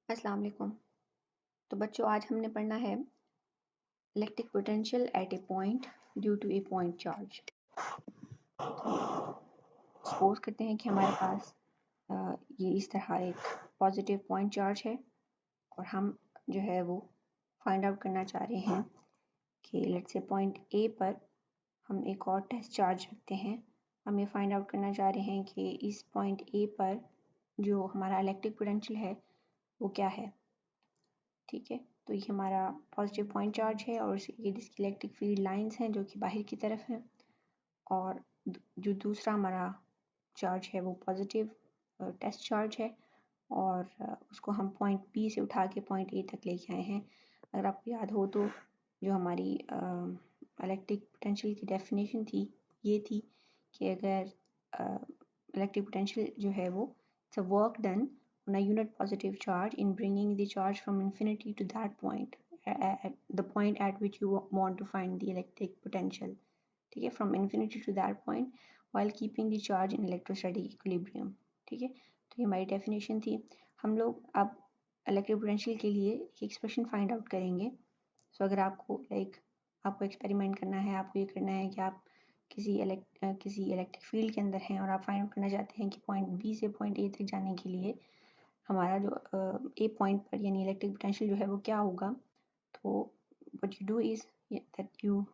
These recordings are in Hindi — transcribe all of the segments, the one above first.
अस्सलाम वालेकुम। तो बच्चों आज हमने पढ़ना है electric potential at a point due to a point charge. Suppose करते हैं कि हमारे पास ये इस तरह एक पॉजिटिव पॉइंट चार्ज है और हम जो है वो फाइंड आउट करना चाह रहे हैं कि लेट्स से पॉइंट ए पर हम एक और टेस्ट चार्ज रखते हैं। हम ये फाइंड आउट करना चाह रहे हैं कि इस पॉइंट ए पर जो हमारा इलेक्ट्रिक पोटेंशियल है वो क्या है। ठीक है, तो ये हमारा पॉजिटिव पॉइंट चार्ज है और ये जिसकी इलेक्ट्रिक फील्ड लाइंस हैं जो कि बाहर की तरफ हैं, और जो दूसरा हमारा चार्ज है वो पॉजिटिव टेस्ट चार्ज है और उसको हम पॉइंट बी से उठा के पॉइंट ए तक लेके आए हैं। अगर आपको याद हो तो जो हमारी इलेक्ट्रिक पोटेंशियल की डेफिनेशन थी ये थी कि अगर इलेक्ट्रिक पोटेंशियल जो है वो it's a work done on a unit positive charge in bringing the charge from infinity to that point, at the point at which you want to find the electric potential. ठीक है, from infinity to that point while keeping the charge in electrostatic equilibrium. ठीक है, तो ये हमारी डेफिनेशन थी। हम लोग अब इलेक्ट्रिक पोटेंशियल के लिए एक एक्सप्रेशन फाइंड आउट करेंगे। सो अगर आपको आपको एक्सपेरिमेंट करना है, आपको ये करना है कि आप किसी इलेक्ट्रिक फील्ड के अंदर हैं और आप फाइंड आउट करना चाहते हैं कि पॉइंट बी से पॉइंट ए तक जाने के लिए हमारा जो ए पॉइंट पर यानी इलेक्ट्रिक पोटेंशियल जो है वो क्या होगा, तो what you do is that you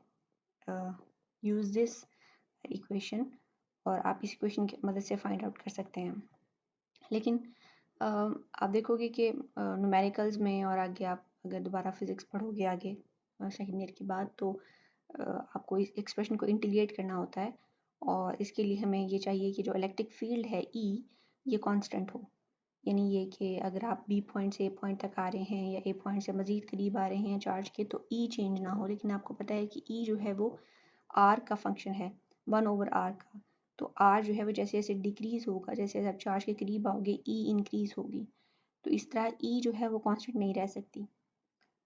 use this equation और आप इस इक्वेशन की मदद से फाइंड आउट कर सकते हैं। लेकिन आप देखोगे कि न्यूमेरिकल्स में और आगे आप अगर दोबारा फिजिक्स पढ़ोगे आगे सेकेंड ईयर के बाद तो आपको इस एक्सप्रेशन को इंटीग्रेट करना होता है और इसके लिए हमें ये चाहिए कि जो इलेक्ट्रिक फील्ड है ई ये कांस्टेंट हो। यानी ये कि अगर आप बी पॉइंट से ए पॉइंट तक आ रहे हैं या ए पॉइंट से मज़ीद करीब आ रहे हैं चार्ज के तो ई चेंज ना हो। लेकिन आपको पता है कि ई जो है वो आर का फंक्शन है, 1/r का। तो आर जो है वो जैसे जैसे डिक्रीज़ होगा, जैसे जैसे आप चार्ज के करीब आओगे ई इंक्रीज़ होगी। तो इस तरह ई जो है वो कांस्टेंट नहीं रह सकती।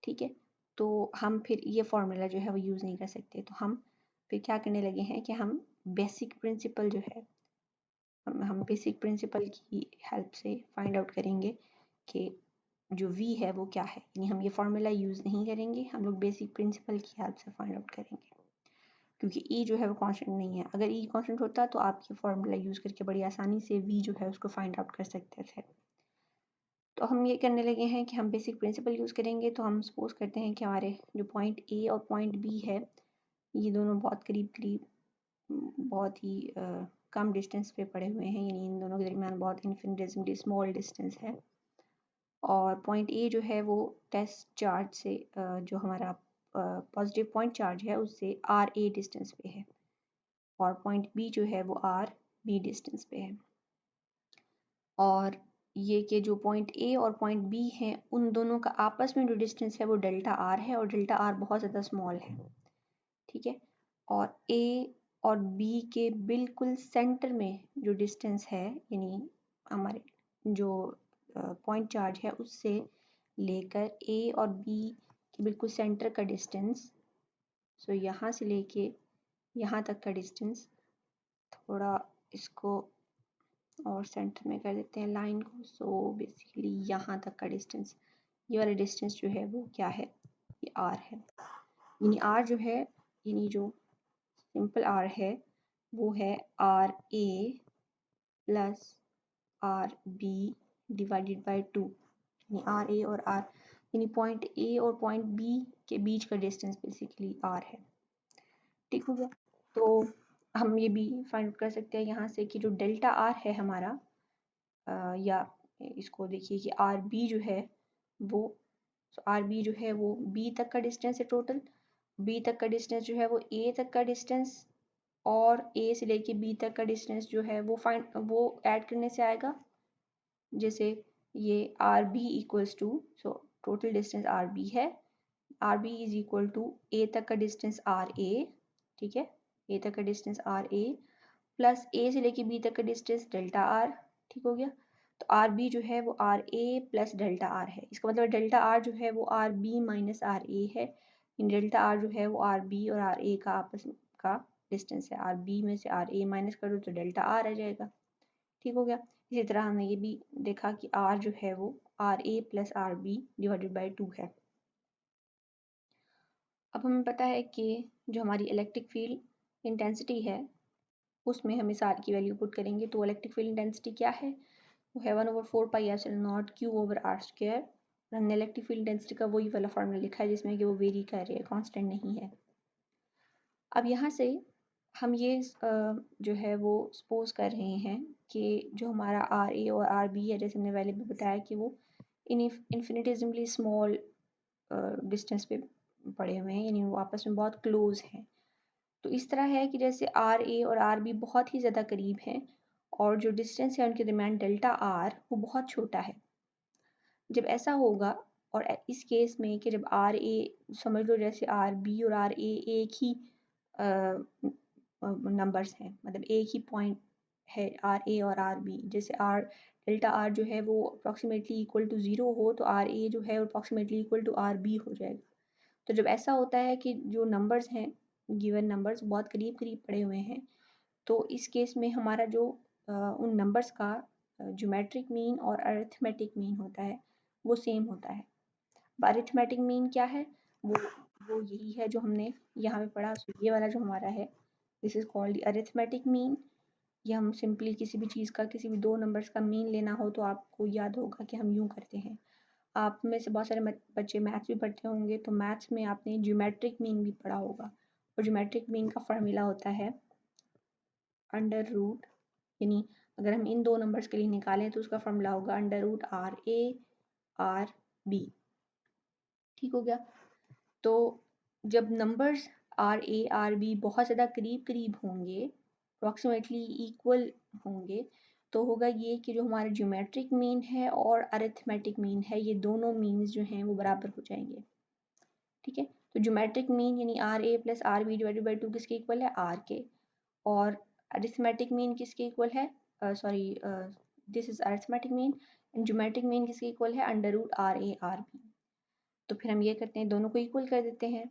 ठीक है, तो हम फिर ये फार्मूला जो है वो यूज़ नहीं कर सकते। तो हम फिर क्या करने लगे हैं कि हम बेसिक प्रिंसिपल जो है हम बेसिक प्रिंसिपल की हेल्प से फाइंड आउट करेंगे कि जो v है वो क्या है। यानी हम ये फार्मूला यूज़ नहीं करेंगे, हम लोग बेसिक प्रिंसिपल की हेल्प से फाइंड आउट करेंगे क्योंकि e जो है वो कांस्टेंट नहीं है। अगर e कांस्टेंट होता तो आप ये फार्मूला यूज़ करके बड़ी आसानी से v जो है उसको फाइंड आउट कर सकते थे। तो हम ये करने लगे हैं कि हम बेसिक प्रिंसिपल यूज़ करेंगे। तो हम सपोज करते हैं कि हमारे जो पॉइंट ए और पॉइंट बी है ये दोनों बहुत करीब करीब बहुत ही कम डिस्टेंस पे पड़े हुए हैं, यानी इन दोनों के दरमियान बहुत इन्फिनिटेसिमली स्मॉल डिस्टेंस है। और पॉइंट ए जो है वो टेस्ट चार्ज से जो हमारा पॉजिटिव पॉइंट चार्ज है उससे आर ए डिस्टेंस पे है और पॉइंट बी जो है वो आर बी डिस्टेंस पे है। और ये कि जो पॉइंट ए और पॉइंट बी हैं उन दोनों का आपस में जो डिस्टेंस है वो डेल्टा आर है और डेल्टा आर बहुत ज़्यादा स्मॉल है। ठीक है, और ए और बी के बिल्कुल सेंटर में जो डिस्टेंस है यानी हमारे जो पॉइंट चार्ज है उससे लेकर ए और बी के बिल्कुल सेंटर का डिस्टेंस, सो यहाँ से लेके यहाँ तक का डिस्टेंस, थोड़ा इसको और सेंटर में कर देते हैं लाइन को। सो बेसिकली यहाँ तक का डिस्टेंस, ये वाला डिस्टेंस जो है वो क्या है, ये आर है। यानी आर जो है यानी जो सिंपल आर है वो है r a plus r b divided by 2। यानी आर ए और आर यानी पॉइंट ए और पॉइंट बी के बीच का डिस्टेंस बेसिकली आर है। ठीक हो गया, तो हम ये भी फाइंड कर सकते हैं यहाँ से कि जो डेल्टा आर है हमारा या इसको देखिए कि आर बी जो है वो आर बी जो है वो बी तक का डिस्टेंस है टोटल। बी तक का डिस्टेंस जो है वो ए तक का डिस्टेंस और ए से लेके बी तक का डिस्टेंस जो है वो ऐड करने से आएगा। जैसे ये R B equals to, so total distance are B है, R B is equal to A तक का डिस्टेंस आर ए। ठीक है, ए तक का डिस्टेंस आर ए प्लस ए से लेके बी तक का डिस्टेंस डेल्टा आर। ठीक हो गया, तो आर बी जो है वो r a plus delta r है। इसका मतलब डेल्टा आर जो है वो r b minus r a है। इन डेल्टा आर जो है वो आर बी और आर ए का आपस का डिस्टेंस है। आर बी में से आर ए माइनस कर दो तो डेल्टा आर आ जाएगा। ठीक हो गया, इसी तरह हमने ये भी देखा कि आर जो है वो r a plus r b divided by 2 है। अब हमें पता है कि जो हमारी इलेक्ट्रिक फील्ड इंटेंसिटी है उसमें हम इस आर की वैल्यू पुट करेंगे। तो इलेक्ट्रिक फील्ड इंटेंसिटी क्या है, वो है 1/4 pi epsilon naught q over r square. हमने इलेक्ट्रिक फील्ड इंटेंसिटी का वही वाला फॉर्मूला लिखा है जिसमें कि वो वेरी कर रही है, कांस्टेंट नहीं है। अब यहाँ से हम ये जो है वो सपोज कर रहे हैं कि जो हमारा आर ए और आर बी है, जैसे हमने पहले भी बताया कि वो इन्फिनिटिजमली स्मॉल डिस्टेंस पे पड़े हुए हैं, यानी वो आपस में बहुत क्लोज हैं। तो इस तरह है कि जैसे आर ए और आर बी बहुत ही ज़्यादा करीब हैं और जो डिस्टेंस है उनके दरमियान डेल्टा आर वो बहुत छोटा है। जब ऐसा होगा और इस केस में कि जब आर ए समझ लो जैसे आर बी और आर ए एक ही नंबर्स हैं, मतलब एक ही पॉइंट है आर ए और आर बी, जैसे आर डेल्टा आर जो है वो अप्रॉक्सीमेटली इक्वल टू 0 हो तो आर ए जो है approximately equal to r b हो जाएगा। तो जब ऐसा होता है कि जो नंबर्स हैं गिवन नंबर्स बहुत करीब करीब पड़े हुए हैं, तो इस केस में हमारा जो उन नंबर्स का ज्योमेट्रिक मीन और अरिथमेटिक मीन होता है वो सेम होता है। अरिथमेटिक मीन क्या है, वो यही है जो हमने यहाँ पे पढ़ा। तो ये वाला जो हमारा है this is called arithmetic mean. ये हम सिंपली किसी भी चीज़ का, किसी भी दो नंबर्स का मीन लेना हो तो आपको याद होगा कि हम यूँ करते हैं। आप में से बहुत सारे बच्चे मैथ्स भी पढ़ते होंगे, तो मैथ्स में आपने ज्योमेट्रिक मीन भी पढ़ा होगा और ज्योमेट्रिक मीन का फॉर्मूला होता है अंडर रूट, यानी अगर हम इन दो नंबर्स के लिए निकालें तो उसका फॉर्मूला होगा under root r a r b. ठीक हो गया। तो जब numbers r a r b बहुत ज़्यादा करीब करीब होंगे, अप्रॉक्सीमेटली इक्वल होंगे, तो होगा ये कि जो हमारा ज्योमेट्रिक मीन है और अरिथमेटिक मीन है ये दोनों मीन्स जो हैं वो बराबर हो जाएंगे। ठीक है, तो ज्योमेट्रिक मीन यानी r a plus r b divided by 2 किसके इक्वल है, आर के। और अरिथमेटिक मीन किसके इक्वल है, sorry this is arithmetic mean and geometric mean किसके इक्वल है, under root r a r b. तो फिर हम ये करते हैं, दोनों को इक्वल कर देते हैं।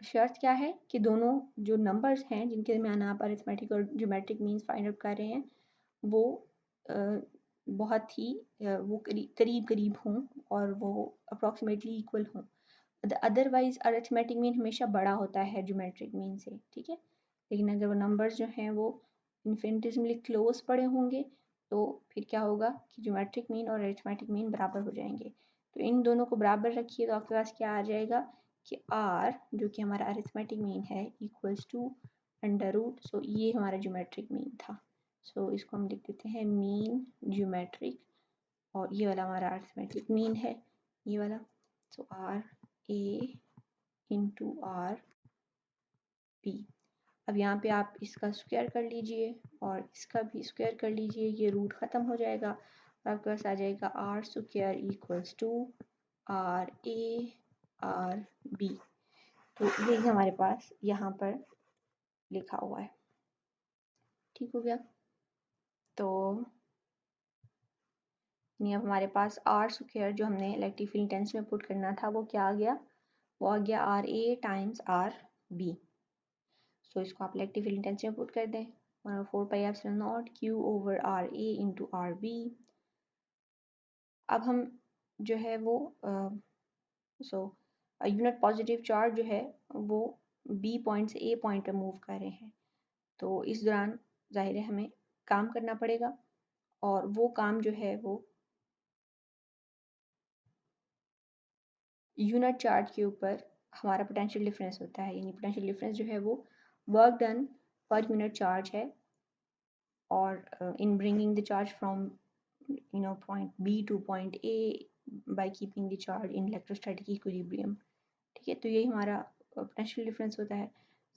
शर्त क्या है कि दोनों जो नंबर्स हैं जिनके दरमियान आप अरिथमेटिक और ज्योमेट्रिक मीन्स फाइंड आउट कर रहे हैं वो बहुत ही वो करीब करीब हों और वो अप्रॉक्सीमेटली इक्वल हों। अदरवाइज अरिथमेटिक मीन हमेशा बड़ा होता है ज्योमेट्रिक मीन से। ठीक है, लेकिन अगर वो नंबर्स जो हैं वो इन्फिनिटिसिमली क्लोज पड़े होंगे तो फिर क्या होगा कि ज्योमेट्रिक मीन और अरिथमेटिक मीन बराबर हो जाएंगे। तो इन दोनों को बराबर रखिए तो आपके पास क्या आ जाएगा कि r जो कि हमारा अरिथमेटिक मीन है इक्वल्स टू अंडर रूट, सो ये हमारा ज्योमेट्रिक मीन था। सो इसको हम लिख देते हैं मीन ज्योमेट्रिक और ये वाला हमारा अरिथमेटिक मीन है, ये वाला। सो r a into r b। अब यहाँ पे आप इसका स्क्वायर कर लीजिए और इसका भी स्क्वायर कर लीजिए, ये रूट ख़त्म हो जाएगा और आपके पास आ जाएगा r square equals to r a r b. तो यही हमारे पास यहाँ पर लिखा हुआ है। ठीक हो गया। तो अब हमारे पास आर स्क्वायर जो हमने इलेक्ट्रिक फील्ड इंटेंसिटी में पुट करना था वो क्या आ गया, वो आ गया R A times R B. So इसको आप इलेक्ट्रिक फील्ड इंटेंसिटी में पुट कर दें 1/4 pi epsilon naught q over R A into R B. अब हम जो है वो यूनिट पॉजिटिव चार्ज जो है वो बी पॉइंट से ए पॉइंट पे मूव कर रहे हैं, तो इस दौरान जाहिर है हमें काम करना पड़ेगा और वो काम जो है वो यूनिट चार्ज के ऊपर हमारा पोटेंशियल डिफरेंस होता है, यानी पोटेंशियल डिफरेंस जो है वो work done per unit charge है और in bringing the charge from point B to point A by keeping the charge in electrostatic equilibrium। ठीक है, तो यही हमारा पोटेंशियल डिफरेंस होता है।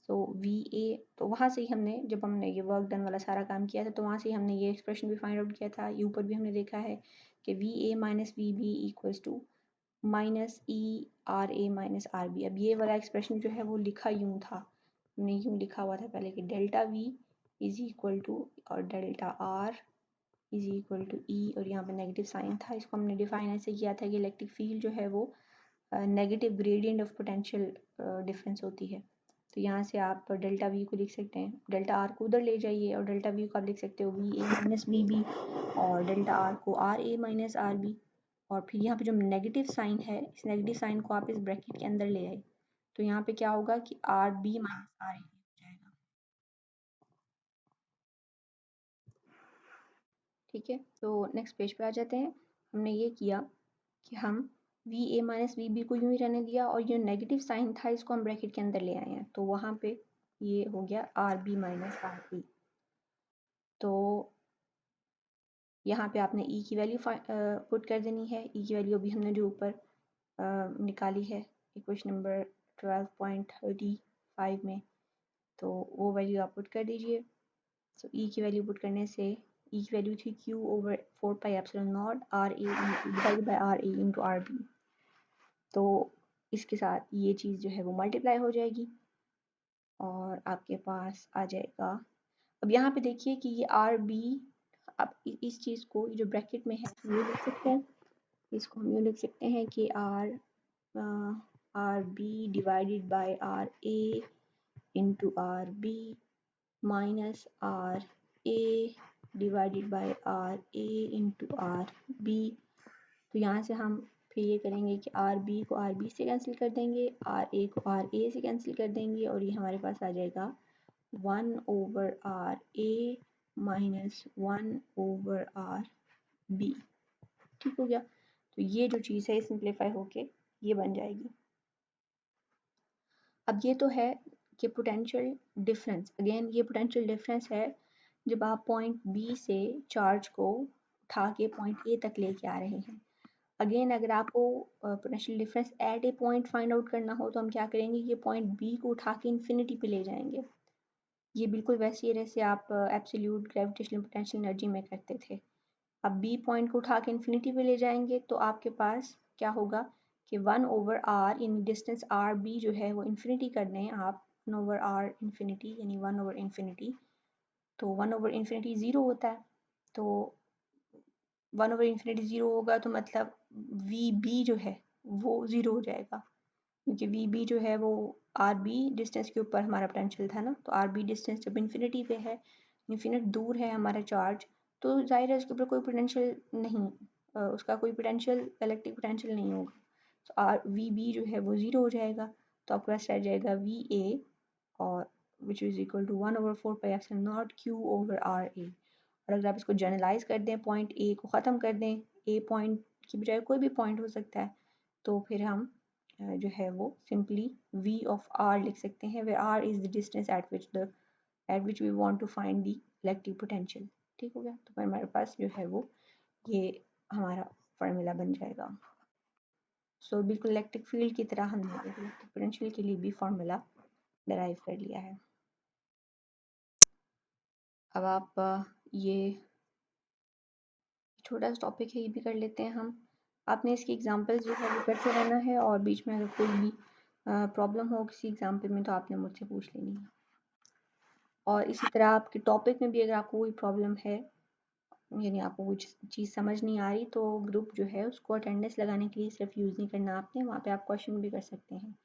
सो वी ए, तो वहाँ से ही हमने जब हमने ये वर्क डन वाला सारा काम किया था तो वहाँ से ही हमने ये एक्सप्रेशन भी फाइंड आउट किया था। ये ऊपर भी हमने देखा है कि v a minus v b equals to minus E r a minus r B. अब ये वाला एक्सप्रेशन जो है वो लिखा यूँ था, हमने यूँ लिखा हुआ था पहले कि delta V is equal to और delta R is equal to E, और यहाँ पे नेगेटिव साइन था। इसको हमने डिफाइन ऐसे किया था कि इलेक्ट्रिक फील्ड जो है वो negative gradient of potential difference होती है। तो यहाँ से आप डेल्टा वी को लिख सकते हैं, डेल्टा आर को उधर ले जाइए और डेल्टा वी को आप लिख सकते हो v a minus v b और डेल्टा आर को r a minus r b. और फिर यहाँ पे जो नेगेटिव साइन है, इस नेगेटिव साइन को आप इस ब्रैकेट के अंदर ले आए, तो यहाँ पे क्या होगा कि आर बी माइनस आर ए हो जाएगा। ठीक है, तो नेक्स्ट पेज पे आ जाते हैं। हमने ये किया कि हम v a minus v b को यूँ ही रहने दिया और ये नेगेटिव साइन था इसको हम ब्रैकेट के अंदर ले आए हैं, तो वहाँ पे ये हो गया आर बी माइनस आर ए। तो यहाँ पे आपने ई की वैल्यू पुट कर देनी है। ई की वैल्यू अभी हमने जो ऊपर निकाली है इक्वेशन नंबर 12.35 में, तो वो वैल्यू आप पुट कर दीजिए। सो ई की वैल्यू पुट करने से ई की वैल्यू थी q over 4 pi epsilon naught r a divided by r A into are b. तो इसके साथ ये चीज़ जो है वो मल्टीप्लाई हो जाएगी और आपके पास आ जाएगा। अब यहाँ पे देखिए कि ये आर बी, अब इस चीज़ को जो ब्रैकेट में है ये लिख सकते हैं, इसको हम यूँ लिख सकते हैं कि r b divided by r A into are b minus r a divided by r A into are b. तो यहाँ से हम फिर ये करेंगे कि आर बी को आर बी से कैंसिल कर देंगे, आर ए को आर ए से कैंसिल कर देंगे और ये हमारे पास आ जाएगा 1 over are a minus 1 over r b. ठीक हो गया, तो ये जो चीज़ है सिंप्लीफाई होके ये बन जाएगी। अब ये तो है कि पोटेंशियल डिफरेंस, अगेन ये पोटेंशियल डिफरेंस है जब आप पॉइंट बी से चार्ज को उठा के पॉइंट ए तक लेके आ रहे हैं। अगेन अगर आपको potential difference at a point find out करना हो तो हम क्या करेंगे, ये पॉइंट बी को उठा के इन्फिनिटी पे ले जाएंगे। ये बिल्कुल वैसे ही जैसे आप एब्सोल्यूट ग्रेविटेशनल पोटेंशियल एनर्जी में करते थे। अब बी पॉइंट को उठा के इन्फिनिटी पे ले जाएंगे तो आपके पास क्या होगा कि 1 over r in distance are b जो है वो इन्फिनिटी कर दें आप, 1 ओवर आर इन्फिनिटी यानी 1 ओवर इन्फिनिटी, तो 1 ओवर इन्फिनिटी ज़ीरो होता है, तो 1 ओवर इन्फिनिटी ज़ीरो होगा तो मतलब वी बी जो है वो ज़ीरो हो जाएगा, क्योंकि वी बी जो है वो आर बी डिस्टेंस के ऊपर हमारा पोटेंशियल था ना, तो आर बी डिस्टेंस जब इन्फिनिटी पे है, इन्फिनिट दूर है हमारा चार्ज, तो जाहिर है उसके ऊपर कोई पोटेंशियल नहीं, उसका कोई पोटेंशियल इलेक्ट्रिक पोटेंशियल नहीं होगा, तो आर वी बी जो है वो ज़ीरो हो जाएगा। तो आपके पास रह जाएगा वी ए और which is equal to 1 over 4 pi epsilon naught q over are A. और अगर आप इसको जनरलाइज कर दें, पॉइंट ए को ख़त्म कर दें, ए पॉइंट की बजाय कोई भी पॉइंट हो सकता है, तो फिर हम जो है वो सिंपली v ऑफ r लिख सकते हैं, where r is the distance at which we want to find the electric potential। ठीक हो गया, तो फिर हमारे पास जो है वो ये हमारा फार्मूला बन जाएगा। सो बिल्कुल इलेक्ट्रिक फील्ड की तरह हमने इलेक्ट्रिक पोटेंशियल के लिए भी फार्मूला डराइव कर लिया है। अब आप ये छोटा सा टॉपिक है ये भी कर लेते हैं हम। आपने इसकी एग्जांपल्स जो है वो करते रहना है और बीच में अगर कोई भी प्रॉब्लम हो किसी एग्जांपल में तो आपने मुझसे पूछ लेनी है। और इसी तरह आपके टॉपिक में भी अगर आपको कोई प्रॉब्लम है, यानी आपको कुछ चीज़ समझ नहीं आ रही, तो ग्रुप जो है उसको अटेंडेंस लगाने के लिए सिर्फ यूज़ नहीं करना आपने, वहाँ पे आप क्वेश्चन भी कर सकते हैं।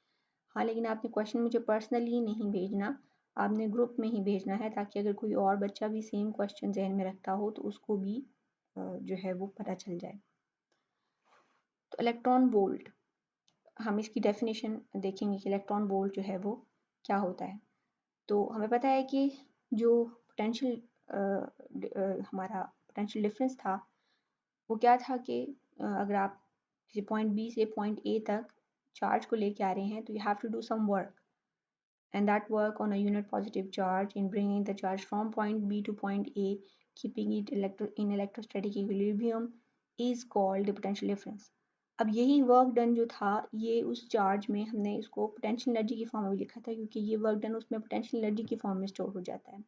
हाँ, लेकिन आपने क्वेश्चन मुझे पर्सनली नहीं भेजना, आपने ग्रुप में ही भेजना है, ताकि अगर कोई और बच्चा भी सेम क्वेश्चन जहन में रखता हो तो उसको भी जो है वो पता चल जाए। तो इलेक्ट्रॉन वोल्ट, हम इसकी डेफिनेशन देखेंगे कि इलेक्ट्रॉन वोल्ट जो है वो क्या होता है। तो हमें पता है कि जो पोटेंशियल हमारा पोटेंशियल डिफरेंस था वो क्या था कि अगर आप किसी पॉइंट बी से पॉइंट ए तक चार्ज को लेके आ रहे हैं तो you have to do some work, and that work on a unit positive charge in bringing the charge from point B to point A, keeping it in electrostatic equilibrium is called the potential difference। अब यही वर्क डन जो था ये उस चार्ज में हमने इसको पोटेंशियल एनर्जी की फॉर्म में लिखा था, क्योंकि ये वर्क डन उसमें पोटेंशियल एनर्जी की फॉर्म में स्टोर हो जाता है।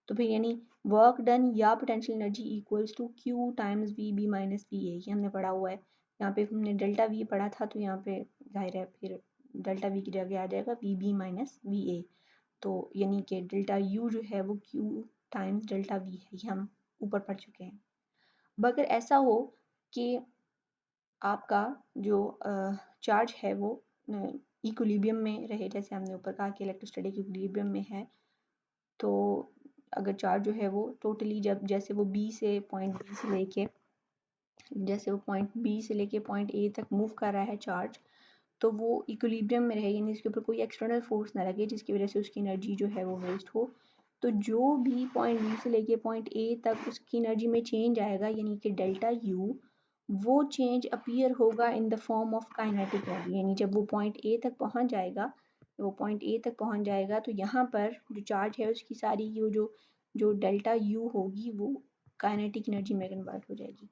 तो फिर यानी वर्क डन या potential energy equals to q times v b minus v a, ये हमने पढ़ा हुआ है। यहाँ पे हमने डेल्टा वी पढ़ा था, तो यहाँ पे जाहिर है फिर डेल्टा वी की जगह आ जाएगा v b minus v a, तो यानी कि डेल्टा यू जो है वो क्यू टाइम्स डेल्टा वी है, ये हम ऊपर पढ़ चुके हैं। अब अगर ऐसा हो कि आपका जो चार्ज है वो इक्विलिब्रियम में रहे, जैसे हमने ऊपर कहा कि इलेक्ट्रोस्टैटिक इक्विलिब्रियम में है, तो अगर चार्ज जो है वो टोटली जब जैसे वो बी से पॉइंट बी से लेके जैसे वो पॉइंट बी से लेके पॉइंट ए तक मूव कर रहा है चार्ज, तो वो इक्विलिब्रियम में रहे, यानी इसके ऊपर कोई एक्सटर्नल फोर्स ना लगे जिसकी वजह से उसकी एनर्जी जो है वो वेस्ट हो। तो जो भी पॉइंट बी से लेके पॉइंट ए तक उसकी एनर्जी में चेंज आएगा, यानी कि डेल्टा यू, वो चेंज अपीयर होगा in the form of kinetic energy. यानी जब वो पॉइंट ए तक पहुंच जाएगा, तो यहाँ पर जो चार्ज है उसकी सारी वो जो डेल्टा यू होगी वो काइनेटिक एनर्जी में कन्वर्ट हो जाएगी।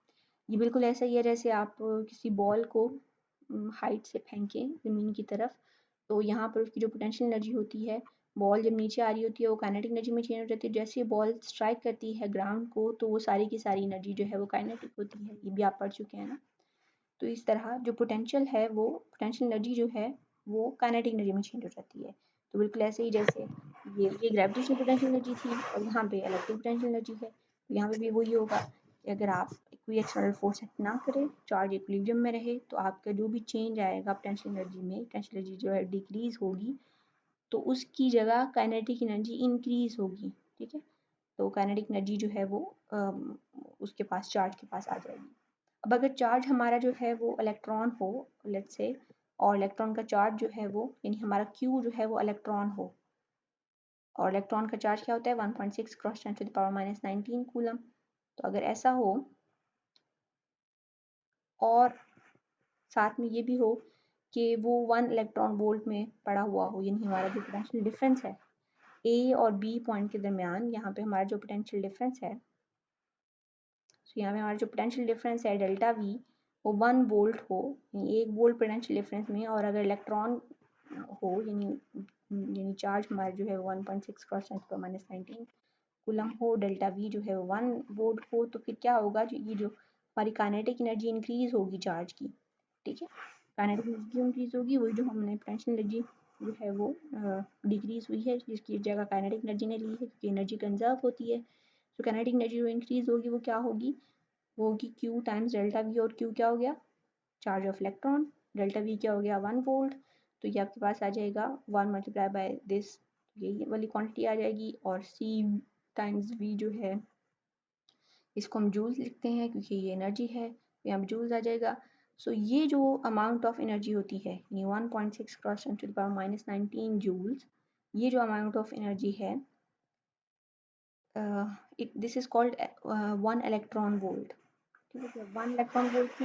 ये बिल्कुल ऐसा ही है जैसे आप किसी बॉल को हाइट से फेंकें ज़मीन की तरफ, तो यहाँ पर उसकी जो पोटेंशियल एनर्जी होती है, बॉल जब नीचे आ रही होती है वो काइनेटिक एनर्जी में चेंज हो जाती है। जैसे ही बॉल स्ट्राइक करती है ग्राउंड को, तो वो सारी की सारी एनर्जी जो है वो काइनेटिक होती है। ये भी आप पढ़ चुके हैं ना। तो इस तरह जो पोटेंशियल है, वो पोटेंशियल एनर्जी जो है वो काइनेटिक एनर्जी में चेंज हो जाती है। तो बिल्कुल ऐसे ही जैसे ये ग्रेविटेशनल पोटेंशियल एनर्जी थी और यहाँ पे इलेक्ट्रिक पोटेंशियल एनर्जी है, तो यहाँ पे भी वही होगा कि अगर आप कोई एक्सटर्नल फोर्स एक्ट ना करें, चार्ज इक्विलिब्रियम में रहे, तो आपका जो भी चेंज आएगा पोटेंशियल एनर्जी में, पोटेंशियल एनर्जी जो है डिक्रीज होगी, तो उसकी जगह काइनेटिक एनर्जी इंक्रीज होगी। ठीक है, तो काइनेटिक एनर्जी जो है वो उसके पास, चार्ज के पास आ जाएगी। अब अगर चार्ज हमारा जो है वो इलेक्ट्रॉन हो, लेट्स से, और इलेक्ट्रॉन का चार्ज जो है वो, यानी हमारा Q जो है वो इलेक्ट्रॉन हो, और इलेक्ट्रॉन का चार्ज क्या होता है 1.6 cross 10 to the power -19 coulomb. तो अगर ऐसा हो और साथ में ये भी हो कि वो 1 इलेक्ट्रॉन वोल्ट में पड़ा हुआ हो, यानी हमारा जो पोटेंशियल डिफरेंस है ए और बी पॉइंट के दरमियान, यहाँ पे हमारा जो पोटेंशियल डिफरेंस है, तो यहाँ पे हमारा जो पोटेंशियल डिफरेंस है डेल्टा वी, वो 1 वोल्ट हो, यानी 1 वोल्ट पोटेंशियल डिफरेंस में, और अगर इलेक्ट्रॉन हो, यानी चार्ज हमारा जो है 1.6 cross 10 to the power -19 coulomb हो, डेल्टा वी जो है 1 वोल्ट हो, तो फिर क्या होगा, जो हमारी काइनेटिक एनर्जी इंक्रीज होगी चार्ज की। ठीक है, काइनेटिक एनर्जी क्यों इंक्रीज होगी, वही जो हमने पोटेंशियल एनर्जी जो है वो डिक्रीज हुई है, जिसकी जगह काइनेटिक एनर्जी ने ली है, क्योंकि एनर्जी कंजर्व होती है। तो काइनेटिक एनर्जी जो इंक्रीज होगी वो क्या होगी, वो होगी Q टाइम्स डेल्टा वी, और Q क्या हो गया, charge of electron, delta we क्या हो गया 1 वोल्ट, तो ये आपके पास आ जाएगा 1 मल्टीप्लाई बाय दिस, ये वाली क्वांटिटी आ जाएगी। और C टाइम्स V जो है, इसको हम जूल्स लिखते हैं क्योंकि ये एनर्जी है, तो यहाँ जूल्स आ जाएगा। सो ये जो अमाउंट ऑफ एनर्जी होती है, यानी 1.6 cross 10 to the power -19 joules, ये जो अमाउंट ऑफ एनर्जी है, this is called 1 electron volt. ठीक है, 1 इलेक्ट्रॉन वोल्ट की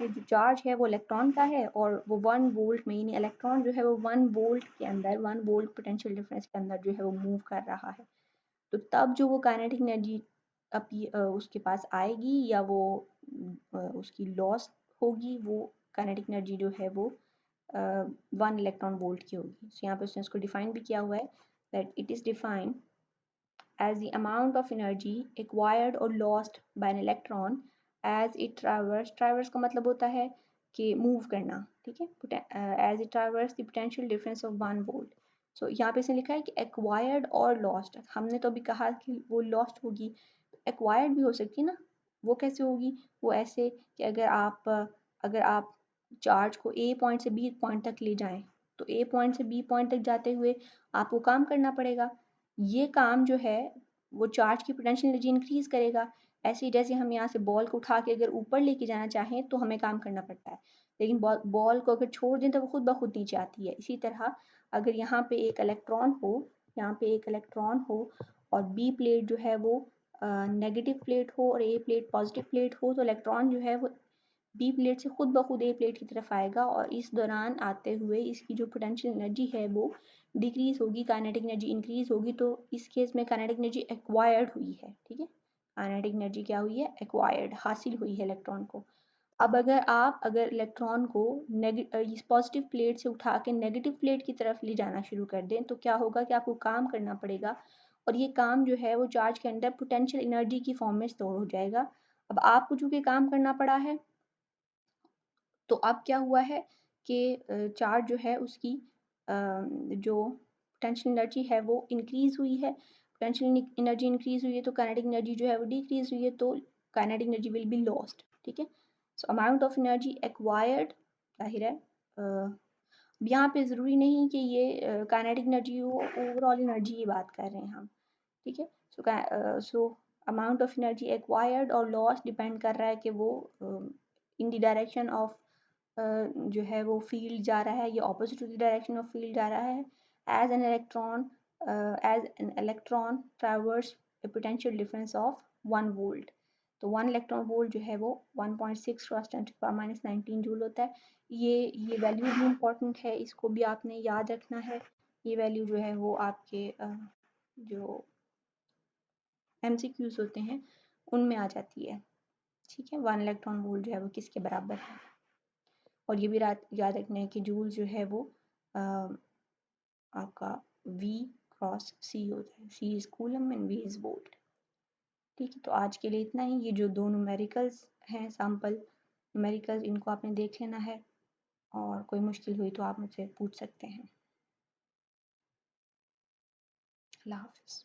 ये जो चार्ज है वो इलेक्ट्रॉन का है, और वो 1 वोल्ट में, यानी इलेक्ट्रॉन जो है वो 1 वोल्ट के अंदर, 1 वोल्ट पोटेंशियल डिफरेंस के अंदर जो है वो मूव कर रहा है। तो तब जो वो काइनेटिक एनर्जी उसके पास आएगी, या वो उसकी लॉस होगी, वो काइनेटिक एनर्जी जो है वो 1 इलेक्ट्रॉन वोल्ट की होगी। तो यहाँ पे उसने इसको डिफाइन भी किया हुआ है, that it is defined as the amount of energy acquired or lost by an electron as it traverse का मतलब होता है कि मूव करना। ठीक है, as it traverse the potential difference of 1 volt। सो यहाँ पे इसने लिखा है कि acquired और lost, हमने तो अभी कहा कि वो lost होगी, acquired भी हो सकती है ना। वो कैसे होगी, वो ऐसे कि अगर आप चार्ज को A पॉइंट से B पॉइंट तक ले जाएं, तो A पॉइंट से B पॉइंट तक जाते हुए आपको काम करना पड़ेगा। ये काम जो है वो चार्ज की पोटेंशियल एनर्जी इंक्रीज करेगा। ऐसे ही जैसे हम यहाँ से बॉल को उठा के अगर ऊपर लेके जाना चाहें तो हमें काम करना पड़ता है, लेकिन बॉल को अगर छोड़ दें तो वो खुद ब खुद नीचे आती है। इसी तरह अगर यहाँ पे एक इलेक्ट्रॉन हो, और बी प्लेट जो है वो नेगेटिव प्लेट हो और ए प्लेट पॉजिटिव प्लेट हो, तो इलेक्ट्रॉन जो है वो बी प्लेट से खुद ब खुद ए प्लेट की तरफ आएगा, और इस दौरान आते हुए इसकी जो पोटेंशियल एनर्जी है वो डिक्रीज होगी, काइनेटिक एनर्जी इंक्रीज होगी। तो इस केस में काइनेटिक एनर्जी एक्वायर्ड हुई है। ठीक है, काइनेटिक एनर्जी क्या हुई है, एक्वायर्ड, हासिल हुई है इलेक्ट्रॉन को। अब अगर इलेक्ट्रॉन को इस पॉजिटिव प्लेट से उठा के नेगेटिव प्लेट की तरफ ले जाना शुरू कर दें, तो क्या होगा कि आपको काम करना पड़ेगा, और ये काम जो है वो चार्ज के अंदर पोटेंशियल एनर्जी की फॉर्म में स्टोर हो जाएगा। अब आपको चूंकि काम करना पड़ा है, तो अब क्या हुआ है कि चार्ज जो है उसकी जो पोटेंशियल एनर्जी है वो इंक्रीज हुई है, पोटेंशियल एनर्जी इंक्रीज हुई है, तो काइनेटिक एनर्जी जो है वो डिक्रीज हुई है, तो kinetic energy will be lost. ठीक है, so amount of energy acquired, जाहिर है यहाँ पे ज़रूरी नहीं कि ये काइनेटिक एनर्जी हो, ओवरऑल एनर्जी की बात कर रहे हैं हम। ठीक है, so amount of energy acquired और लॉस डिपेंड कर रहा है कि वो इन द डायरेक्शन ऑफ जो है वो फील्ड जा रहा है, ये opposite to the direction of field जा रहा है। As an electron traverse a potential difference of 1 volt, तो 1 इलेक्ट्रॉन वोल्ट जो है वो 1.6 क्रॉस 10⁻⁹ जूल होता है। ये वैल्यू भी इम्पोर्टेंट है, इसको भी आपने याद रखना है। ये वैल्यू जो है वो आपके जो MCQs होते हैं उनमें आ जाती है, ठीक है। 1 इलेक्ट्रॉन वोल्ट जो है वो किसके बराबर है, और ये भी याद रखना है कि जूल जो है वो आपका V क्रॉस C होता है। C is coulomb and V is volt, ठीक है। तो आज के लिए इतना ही। ये जो दो न्यूमेरिकल्स हैं, सैम्पल न्यूमेरिकल्स, इनको आपने देख लेना है, और कोई मुश्किल हुई तो आप मुझसे पूछ सकते हैं। अल्लाह हाफिज़।